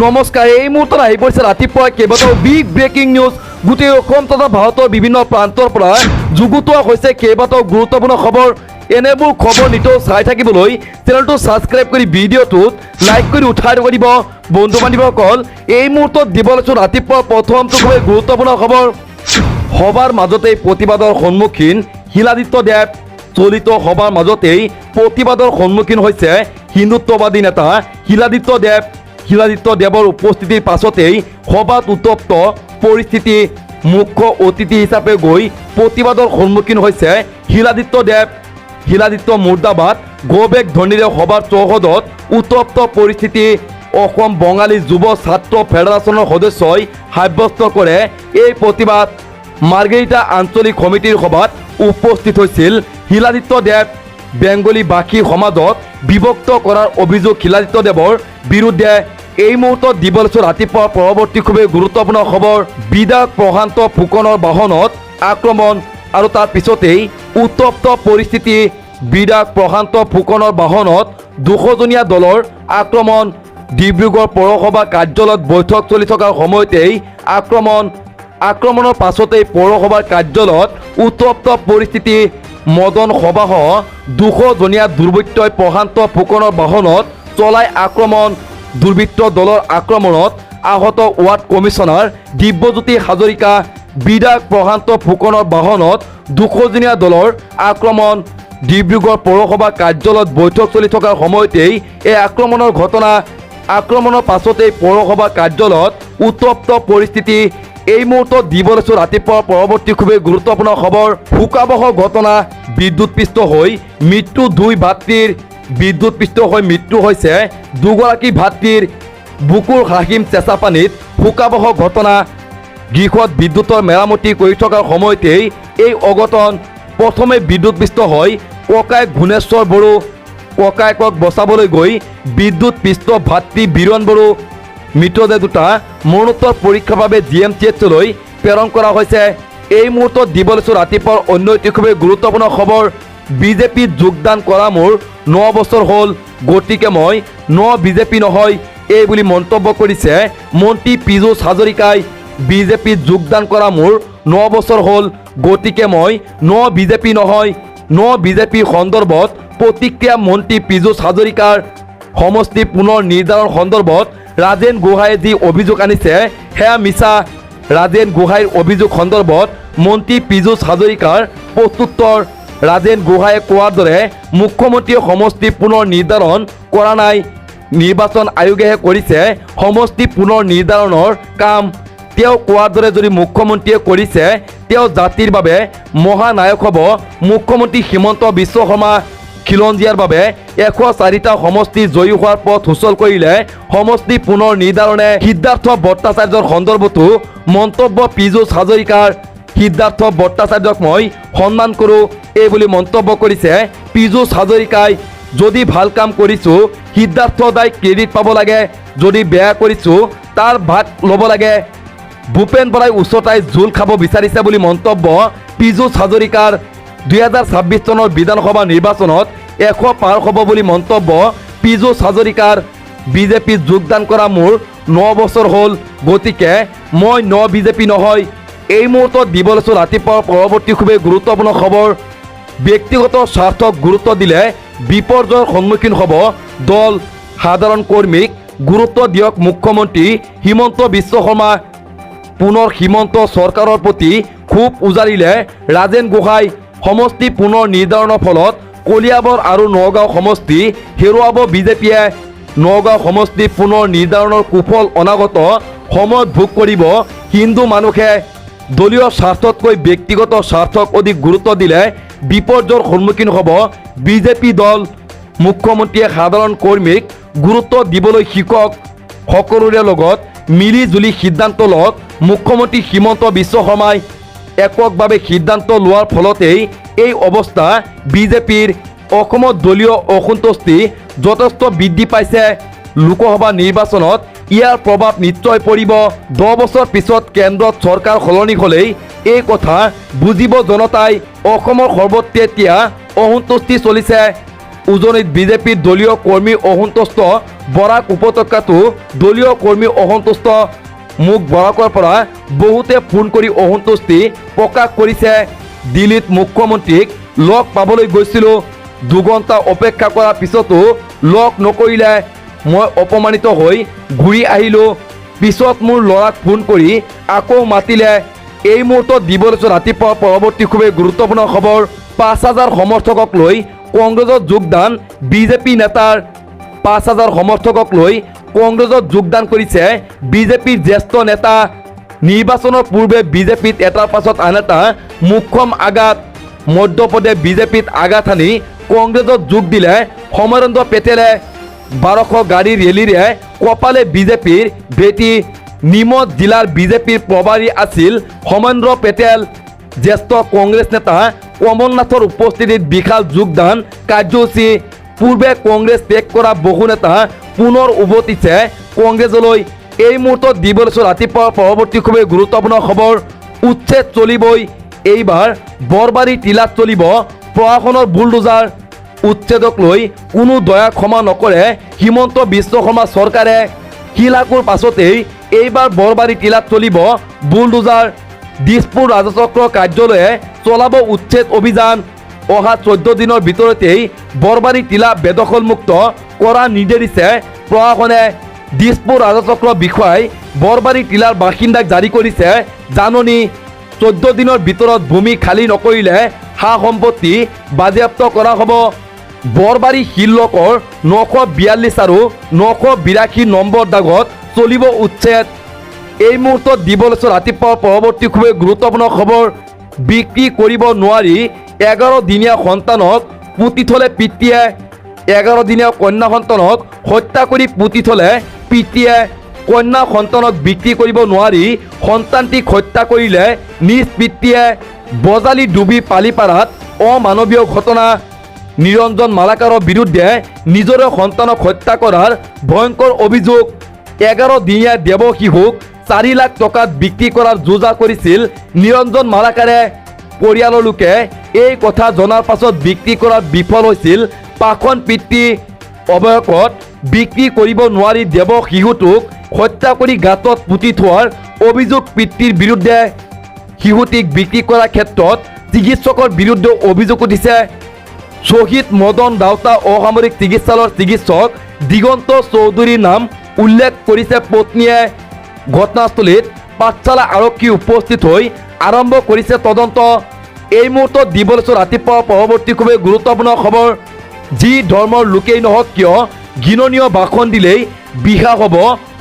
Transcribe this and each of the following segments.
নমস্কাৰ এই মুহূৰ্তত আহি পৰিছে ৰাতিপুৱা কেইবাটাও বিগ ব্ৰেকিং নিউজ গোটেই অসম তথা ভাৰতৰ বিভিন্ন প্ৰান্তৰ পৰা যুগুতোৱা হৈছে কেইবাটাও গুৰুত্বপূৰ্ণ খবৰ এনেবোৰ খবৰ নিতৌ চাই থাকিবলৈ চেনেলটো ছাবস্ক্ৰাইব কৰি ভিডিঅ'টোত লাইক কৰি উঠাই দিব বন্ধু বান্ধৱীসকল এই মুহূৰ্তত দিব লৈছোঁ ৰাতিপুৱা প্ৰথমটো খুবেই গুৰুত্বপূৰ্ণ খবৰ সভাৰ মাজতেই প্ৰতিবাদৰ সন্মুখীন শিলাদিত্য দেৱ চলিত সভাৰ মাজতেই প্ৰতিবাদৰ সন্মুখীন হৈছে হিন্দুত্ববাদী নেতা শিলাদিত্য দেৱৰ উপস্থিতিৰ পাছতেই সভাত উত্তপ্ত পৰিস্থিতি মুখ্য অতিথি হিচাপে গৈ প্ৰতিবাদৰ সন্মুখীন হৈছে শিলাদিত্য মুৰ্দাবাদ গৌবেগ ধ্বনিৰে সভাৰ চৌহদত উত্তপ্ত পৰিস্থিতি অসম বঙালী যুৱ ছাত্ৰ ফেডাৰেশ্যনৰ সদস্যই সাব্যস্ত কৰে এই প্ৰতিবাদ মাৰ্গেৰিটা আঞ্চলিক সমিতিৰ সভাত উপস্থিত হৈছিল শিলাদিত্য দেৱ বেংগলী ভাষী সমাজক বিভক্ত কৰাৰ অভিযোগ শিলাদিত্য দেৱৰ বিৰুদ্ধে এই মুহূৰ্তত দিব লৈছোঁ ৰাতিপুৱা পৰৱৰ্তী খুবেই গুৰুত্বপূৰ্ণ খবৰ বিধায়ক প্ৰশান্ত ফুকনৰ বাহনত আক্ৰমণ আৰু তাৰ পিছতেই উত্তপ্ত পৰিস্থিতি বিধায়ক প্ৰশান্ত ফুকনৰ বাহনত 200জনীয়া দলৰ আক্ৰমণ ডিব্ৰুগড় পৌৰসভা কাৰ্যালয়ত বৈঠক চলি থকাৰ সময়তেই আক্ৰমণৰ পাছতেই পৌৰসভাৰ কাৰ্যালয়ত উত্তপ্ত পৰিস্থিতি মদন সভাসহ 200জনীয়া দুৰ্বৃত্তই প্ৰশান্ত ফুকনৰ বাহনত চলাই আক্ৰমণ দুৰ্বৃত্ত দলৰ আক্ৰমণত আহত ৱাৰ্ড কমিছনাৰ দিব্যজ্যোতি হাজৰিকা বিধায়ক প্ৰশান্ত ফুকনৰ বাহনত 200জনীয়া দলৰ আক্ৰমণ ডিব্ৰুগড় পৌৰসভা কাৰ্যালয়ত বৈঠক চলি থকাৰ সময়তেই এই আক্ৰমণৰ পাছতেই পৌৰসভা কাৰ্যালয়ত উত্তপ্ত পৰিস্থিতি এই মুহূৰ্তত দিব লৈছোঁ ৰাতিপুৱা পৰৱৰ্তী খুবেই গুৰুত্বপূৰ্ণ খবৰ শোকাবহ ঘটনা বিদ্যুৎপৃষ্ট হৈ মৃত্যু মৃত্যু হৈছে দুগৰাকী ভাতৃৰ বুকুৰ হাসিম চেঁচা পানীত শোকাবহ ঘটনা গৃহত বিদ্যুতৰ মেৰামতি কৰি থকাৰ সময়তেই এই অঘটন প্ৰথমে বিদ্যুৎপৃষ্ট হৈ ককায়েক ঘুণেশ্বৰ বড়ো ককায়েকক বচাবলৈ গৈ বিদ্যুৎপৃষ্ট ভাতৃ বীৰণ বড়ো মৃতদেহ দুটা মৰণোত্তৰ পৰীক্ষাৰ বাবে GMCHলৈ প্ৰেৰণ কৰা হৈছে এই মুহূৰ্তত দিব লৈছোঁ ৰাতিপুৱাৰ অন্য এটি খুবেই গুৰুত্বপূৰ্ণ খবৰ বিজেপিত যোগদান কৰা মোৰ 9 বছৰ হ'ল গতিকে মই বিজেপি নহয় এই বুলি মন্তব্য কৰিছে মন্ত্ৰী পীযুষ হাজৰিকাই বিজেপিত যোগদান কৰা মোৰ 9 বছৰ হ'ল গতিকে মই বিজেপি নহয় বিজেপি সন্দৰ্ভত প্ৰতিক্ৰিয়া মন্ত্ৰী পীযুষ হাজৰিকাৰ সমষ্টি পুনৰ নিৰ্ধাৰণ সন্দৰ্ভত ৰাজেন গোহাঁয়ে যি অভিযোগ আনিছে সেয়া মিছা ৰাজেন গোহাঁইৰ অভিযোগ সন্দৰ্ভত মন্ত্ৰী পীযুষ হাজৰিকাৰ প্ৰত্যুত্তৰ ৰাজেন গোহাঁয়ে কোৱাৰ দৰে মুখ্যমন্ত্ৰীয়ে সমষ্টি পুনৰ নিৰ্ধাৰণ কৰা নাই নিৰ্বাচন আয়োগেহে কৰিছে সমষ্টি পুনৰ নিৰ্ধাৰণৰ কাম তেওঁ কোৱাৰ দৰে যদি মুখ্যমন্ত্ৰীয়ে কৰিছে তেওঁ জাতিৰ বাবে মহানায়ক হ'ব মুখ্যমন্ত্ৰী হিমন্ত বিশ্ব শৰ্মা খিলঞ্জীয়াৰ বাবে 104টা সমষ্টি জয়ী হোৱাৰ পথ সুচল কৰিলে সমষ্টি পুনৰ নিৰ্ধাৰণে সিদ্ধাৰ্থ ভট্টাচাৰ্যৰ সন্দৰ্ভতো মন্তব্য পীযুষ হাজৰিকাৰ সিদ্ধাৰ্থ ভট্টাচাৰ্যক মই সন্মান কৰোঁ এই বুলি মন্তব্য কৰিছে পীযুষ হাজৰিকাই যদি ভাল কাম কৰিছোঁ সিদ্ধাৰ্থ দাই ক্ৰেডিট পাব লাগে যদি বেয়া কৰিছোঁ তাৰ ভাগ ল'ব লাগে ভূপেন বৰাই উচ্চতাই জোল খাব বিচাৰিছে বুলি মন্তব্য পীযুষ হাজৰিকাৰ 2026 চনৰ বিধানসভা নিৰ্বাচনত 100 পাৰ হ'ব বুলি মন্তব্য পীযুষ হাজৰিকাৰ বিজেপিত যোগদান কৰা মোৰ 9 বছৰ হ'ল গতিকে মই বিজেপি নহয় এই মুহূৰ্তত দিব লৈছোঁ ৰাতিপুৱাৰ পৰৱৰ্তী খুবেই গুৰুত্বপূৰ্ণ খবৰ ব্যক্তিগত স্বাৰ্থক গুৰুত্ব দিলে বিপৰ্যয়ৰ সন্মুখীন হ'ব দল সাধাৰণ কৰ্মীক গুৰুত্ব দিয়ক মুখ্যমন্ত্ৰী হিমন্ত বিশ্ব শৰ্মা পুনৰ হিমন্ত চৰকাৰৰ প্ৰতি ক্ষোভ উজাৰিলে ৰাজেন গোহাঁই সমষ্টি পুনৰ নিৰ্ধাৰণৰ ফলত কলিয়াবৰ আৰু নগাঁও সমষ্টি হেৰুৱাব বিজেপিয়ে নগাঁও সমষ্টি পুনৰ নিৰ্ধাৰণৰ কুফল অনাগত সময়ত ভোগ কৰিব হিন্দু মানুহে দলীয় স্বাৰ্থতকৈ ব্যক্তিগত স্বাৰ্থক অধিক গুৰুত্ব দিলে বিপৰ্যয়ৰ সন্মুখীন হ'ব বিজেপি দল মুখ্যমন্ত্ৰীয়ে সাধাৰণ কৰ্মীক গুৰুত্ব দিবলৈ শিকক সকলোৰে লগত মিলি জুলি সিদ্ধান্ত লওক মুখ্যমন্ত্ৰী হিমন্ত বিশ্ব শৰ্মাই এককভাৱে সিদ্ধান্ত লোৱাৰ ফলতেই এই অৱস্থা বিজেপিৰ অসমত দলীয় অসন্তুষ্টি যথেষ্ট বৃদ্ধি পাইছে লোকসভা নিৰ্বাচনত ইয়াৰ প্ৰভাৱ নিশ্চয় পৰিব 10 বছৰ পিছত কেন্দ্ৰত চৰকাৰ সলনি হ'লেই এই কথা বুজিব জনতাই অসমৰ সৰ্বত্ৰে এতিয়া অসন্তুষ্টি চলিছে উজনিত বিজেপিৰ দলীয় কৰ্মী অসন্তুষ্ট বৰাক উপত্যকাতো দলীয় কৰ্মী অসন্তুষ্ট মুখ বৰাকৰ পৰা বহুতে ফোন কৰি অসন্তুষ্টি প্ৰকাশ কৰিছে। দিল্লীত মুখ্যমন্ত্ৰীক লগ পাবলৈ গৈছিলোঁ, 2 ঘণ্টা অপেক্ষা কৰাৰ পিছতো লগ নকৰিলে, মই অপমানিত হৈ ঘূৰি আহিলোঁ। পিছত মোৰ ল'ৰাক ফোন কৰি আকৌ মাতিলে। এই মুহূৰ্তত দিব লৈছোঁ ৰাতিপুৱা পৰৱৰ্তী খুবেই গুৰুত্বপূৰ্ণ খবৰ। 5,000 সমৰ্থকক লৈ কংগ্ৰেছত যোগদান বিজেপি নেতাৰ। 5,000 সমৰ্থকক লৈ কংগ্ৰেছত যোগদান কৰিছে বিজেপিৰ জ্যেষ্ঠ নেতা। নিৰ্বাচনৰ পূৰ্বে বিজেপিত এটাৰ পাছত আন এটা মুখ্যম আঘাত। মধ্যপ্ৰদেশ বিজেপিত আঘাত সানি কংগ্ৰেছত যোগ দিলে সমৰেন্দ্ৰ পেটেলে। 1200 গাড়ীৰ ৰেলীৰে কপালে বিজেপিৰ ভেটি। নিমত জিলাৰ বিজেপিৰ প্ৰভাৰী আছিল সমৰেন্দ্ৰ পেটেল। জ্যেষ্ঠ কংগ্ৰেছ নেতা কমল নাথৰ উপস্থিতিত বিশাল যোগদান কাৰ্যসূচী। পূৰ্বে কংগ্ৰেছ ত্যাগ কৰা বহু নেতা পুনৰ উভতিছে কংগ্ৰেছলৈ। এই মুহূৰ্তত দিব লৈছোঁ ৰাতিপুৱা পৰৱৰ্তী খুবেই গুৰুত্বপূৰ্ণ খবৰ। উচ্ছেদ চলিবই, এইবাৰ বৰবাৰী টিলাত চলিব প্ৰশাসনৰ বুলডোজাৰ। উচ্ছেদক লৈ কোনো দয়া ক্ষমা নকৰে হিমন্ত বিশ্ব শৰ্মা চৰকাৰে। শিলাকুৰ পাছতেই এইবাৰ বৰবাৰী টিলাত চলিব বুলডোজাৰ। দিছপুৰ ৰাজচক্ৰ কাৰ্যালয়ে চলাব উচ্ছেদ অভিযান। অহা 14 দিনৰ ভিতৰতেই বৰবাৰী টিলা বেদখলমুক্ত কৰাৰ নিৰ্দেশ দিছে প্ৰশাসনে। দিছপুৰ ৰাজচক্ৰ বিষয়াই বৰবাৰী টিলাৰ বাসিন্দাক জাৰি কৰিছে জাননী। 14 দিনৰ ভিতৰত ভূমি খালী নকৰিলে সা সম্পত্তি বাজেয়াপ্ত কৰা হ'ব। বৰবাৰী শিলকৰ 942 আৰু 982 নম্বৰ দাগত চলিব উচ্ছেদ। এই মুহূৰ্তত দিব লৈছোঁ ৰাতিপুৱা পৰৱৰ্তী খুবেই গুৰুত্বপূৰ্ণ খবৰ। বিক্ৰী কৰিব নোৱাৰি 11 দিনীয়া সন্তানক পুতি থলে পিতৃয়ে। 11 দিনীয়া কন্যা সন্তানক হত্যা কৰি পুতি থলে পিতৃয়ে। কন্যা সন্তানক বিক্ৰী কৰিব নোৱাৰি সন্তানটিক হত্যা কৰিলে নিজ পিতৃয়ে। বজালী ডুবি পালিপাৰাত অমানৱীয় ঘটনা। নিৰঞ্জন মালাকাৰৰ বিৰুদ্ধে নিজৰে সন্তানক হত্যা কৰাৰ ভয়ংকৰ অভিযোগ। 11 দিনীয়া দেৱ শিশুক 4 লাখ টকাত বিক্ৰী কৰাৰ যোজা কৰিছিল নিৰঞ্জন মালাকাৰে। পৰিয়ালৰ লোকে এই কথা জনাৰ পাছত বিক্ৰী কৰাত বিফল হৈছিল পাখন পিতৃ। অৱশেষত বিক্ৰী কৰিব নোৱাৰি দেৱ শিশুটোক হত্যা কৰি গাঁতত পুতি থোৱাৰ অভিযোগ পিতৃৰ বিৰুদ্ধে। শিশুটিক বিক্ৰী কৰাৰ ক্ষেত্ৰত চিকিৎসকৰ বিৰুদ্ধে অভিযোগ উঠিছে। শ্বহীদ মদন দাউতা অসামৰিক চিকিৎসালয়ৰ চিকিৎসক দিগন্ত চৌধুৰীৰ নাম উল্লেখ কৰিছে পত্নীয়ে। ঘটনাস্থলীত পাঠশালা আৰক্ষী উপস্থিত হৈ আৰম্ভ কৰিছে তদন্ত। এই মুহূৰ্তত দিব লৈছোঁ ৰাতিপুৱা পৰৱৰ্তী খুবেই গুৰুত্বপূৰ্ণ খবৰ। যি ধৰ্মৰ লোকেই নহওক কিয় ঘৃণনীয় ভাষণ দিলেই বিহা হ'ব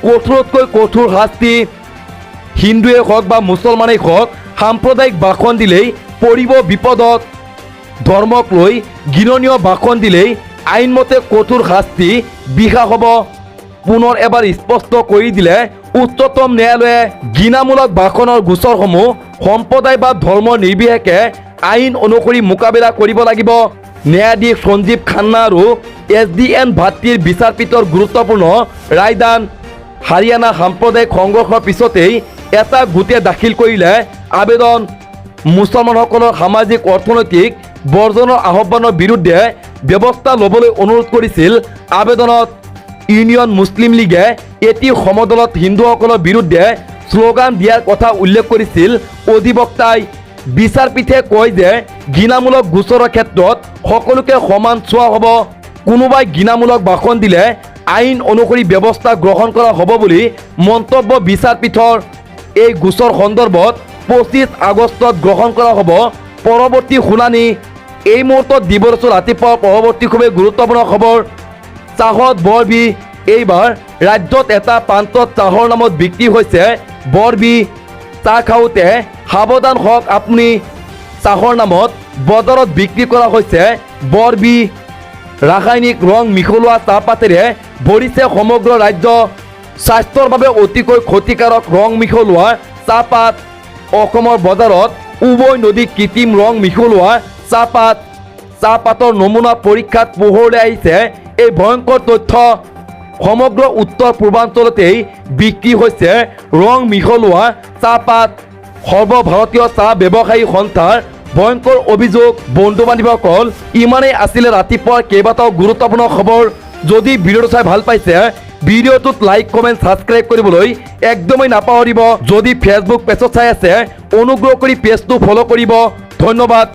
কঠোৰতকৈ কঠোৰ শাস্তি। হিন্দুৱে হওক বা মুছলমানেই হওক সাম্প্ৰদায়িক ভাষণ দিলেই পৰিব বিপদত। ধৰ্মক লৈ ঘৃণনীয় ভাষণ দিলেই আইনমতে কঠোৰ শাস্তি বিহা হ'ব। পুনৰ এবাৰ স্পষ্ট কৰি দিলে উচ্চতম ন্যায়ালয়ে। ঘৃণামূলক ভাষণৰ গোচৰসমূহ সম্প্ৰদায় বা ধৰ্ম নিৰ্বিশেষে আইন অনুসৰি মোকাবিলা কৰিব লাগিব। ন্যায়াধীশ সঞ্জীৱ খান্না আৰু SDN ভাতৃৰ বিচাৰপীঠৰ গুৰুত্বপূৰ্ণ ৰায়দান। হাৰিয়ানা সাম্প্ৰদায়িক সংঘৰ্ষৰ পিছতেই এটা গোটে দাখিল কৰিলে আবেদন। মুছলমানসকলৰ সামাজিক অৰ্থনৈতিক বৰ্জনৰ আহ্বানৰ বিৰুদ্ধে ব্যৱস্থা ল'বলৈ অনুৰোধ কৰিছিল আবেদনত। ইউনিয়ন মুছলিম লীগে এটি সমদলত হিন্দুসকলৰ বিৰুদ্ধে শ্লোগান দিয়াৰ কথা উল্লেখ কৰিছিল অধিবক্তাই। বিচাৰপীঠে কয় যে ঘৃণামূলক গোচৰৰ ক্ষেত্ৰত সকলোকে সমান চোৱা হ'ব। কোনোবাই ঘৃণামূলক ভাষণ দিলে আইন অনুসৰি ব্যৱস্থা গ্ৰহণ কৰা হ'ব বুলি মন্তব্য বিচাৰপীঠৰ। এই গোচৰ সন্দৰ্ভত 25 আগষ্টত গ্ৰহণ কৰা হ'ব পৰৱৰ্তী শুনানি। এই মুহূৰ্তত দিব লৈছোঁ ৰাতিপুৱা পৰৱৰ্তী খুবেই গুৰুত্বপূৰ্ণ খবৰ। চাহত বৰবি। এইবাৰ ৰাজ্যত এটা প্ৰান্তত চাহৰ নামত বিক্ৰী হৈছে বৰবি। চাহ খাওঁতে সাৱধান হওক আপুনি। চাহৰ নামত বজাৰত বিক্ৰী কৰা হৈছে বৰবি। ৰাসায়নিক ৰং মিহলোৱা চাহপাতেৰে ভৰিছে সমগ্ৰ ৰাজ্য। স্বাস্থ্যৰ বাবে অতিকৈ ক্ষতিকাৰক ৰং মিহলোৱা চাহপাত। অসমৰ বজাৰত উভয় নদী কৃত্ৰিম ৰং মিহলোৱা চাহপাত। চাহপাতৰ নমুনা পৰীক্ষাত পোহৰলৈ আহিছে এই ভয়ংকৰ তথ্য। সমগ্ৰ উত্তৰ পূৰ্বাঞ্চলতেই বিক্ৰী হৈছে ৰং মিহলোৱা চাহপাত। সৰ্বভাৰতীয় চাহ ব্যৱসায়ী সংস্থাৰ ভয়ংকৰ অভিযোগ। বন্ধু বান্ধৱীসকল, ইমানেই আছিলে ৰাতিপুৱাৰ কেইবাটাও গুৰুত্বপূৰ্ণ খবৰ। যদি ভিডিঅ'টো চাই ভাল পাইছে, ভিডিঅ'টোত লাইক কমেণ্ট ছাবস্ক্ৰাইব কৰিবলৈ একদমেই নাপাহৰিব। যদি ফেচবুক পেজত চাই আছে, অনুগ্ৰহ কৰি পেজটো ফ'ল' কৰিব। ধন্যবাদ।